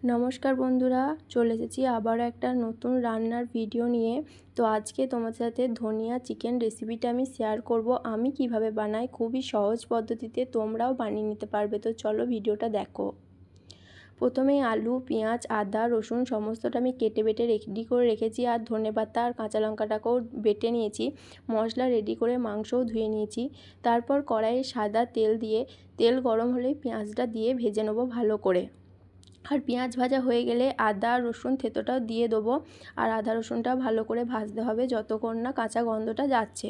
নমস্কার বন্ধুরা, চলে এসেছি আবারও একটা নতুন রান্নার ভিডিও নিয়ে। তো আজকে তোমাদের সাথে ধনিয়া চিকেন রেসিপিটা আমি শেয়ার করব। আমি কিভাবে বানাই, খুবই সহজ পদ্ধতিতে তোমরাও বানিয়ে নিতে পারবে। তো চলো ভিডিওটা দেখো। প্রথমেই আলু, পেঁয়াজ, আদা, রসুন সমস্তটা আমি কেটে বেটে রেডি করে রেখেছি। আর ধনেপাতা আর কাঁচা লঙ্কাটাকেও বেটে নিয়েছি। মশলা রেডি করে মাংসও ধুয়ে নিয়েছি। তারপর কড়াইয়ে সাদা তেল দিয়ে, তেল গরম হলেই পেঁয়াজটা দিয়ে ভেজে নেবো ভালো করে। আর পেঁয়াজ ভাজা হয়ে গেলে আদা রসুন থেঁতোটাও দিয়ে দেবো। আর আদা রসুনটা ভালো করে ভাজতে হবে যতক্ষণ না কাঁচা গন্ধটা যাচ্ছে।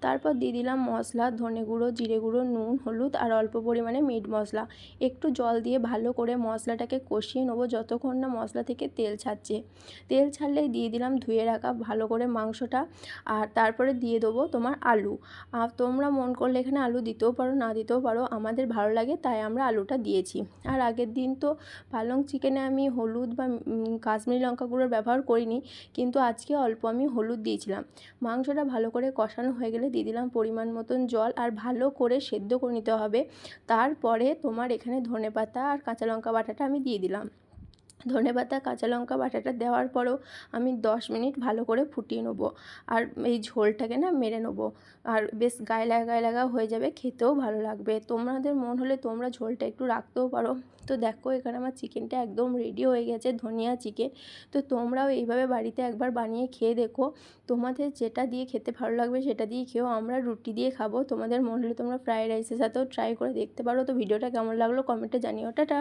তারপর দিয়ে দিলাম মশলা, ধনে গুঁড়ো, জিরে গুঁড়ো, নুন, হলুদ আর অল্প পরিমাণে মিট মশলা। একটু জল দিয়ে ভালো করে মশলাটাকে কষিয়ে নেবো যতক্ষণ না মশলা থেকে তেল ছাড়ছে। তেল ছাড়লেই দিয়ে দিলাম ধুয়ে রাখা ভালো করে মাংসটা। আর তারপরে দিয়ে দেবো তোমার আলু। আর তোমরা মন করলে এখানে আলু দিতেও পারো, না দিতেও পারো, আমাদের ভালো লাগে তাই আমরা আলুটা দিয়েছি। আর আগের দিন তো পালং চিকেনে আমি হলুদ বা কাশ্মীরি লঙ্কা গুঁড়োর ব্যবহার করিনি, কিন্তু আজকে অল্প আমি হলুদ দিয়েছিলাম। মাংসটা ভালো করে কষানো হয়ে গেলে দিয়ে দিলাম পরিমাণ মতন জল। আর ভালো করে সেদ্ধ করে নিতে হবে। তারপরে তোমার এখানে ধনেপাতা আর কাঁচা লঙ্কা বাটাটা আমি দিয়ে দিলাম। ধনেপাতা কাঁচা লঙ্কা বাটাটা দেওয়ার পরেও আমি 10 মিনিট ভালো করে ফুটিয়ে নেবো। আর এই ঝোলটাকে না মেরে নেবো। আর বেশ গায়ে লাগা হয়ে যাবে, খেতেও ভালো লাগবে। তোমাদের মন হলে তোমরা ঝোলটা একটু রাখতেও পারো। তো দেখো এখানে আমার চিকেনটা একদম রেডি হয়ে গেছে, ধনিয়া চিকেন। তো তোমরাও এইভাবে বাড়িতে একবার বানিয়ে খেয়ে দেখো। তোমাদের যেটা দিয়ে খেতে ভালো লাগবে সেটা দিয়ে খেও। আমরা রুটি দিয়ে খাবো। তোমাদের মন হলে তোমরা ফ্রাইড রাইসের সাথেও ট্রাই করে দেখতে পারো। তো ভিডিওটা কেমন লাগলো কমেন্টে জানিও। টাটা।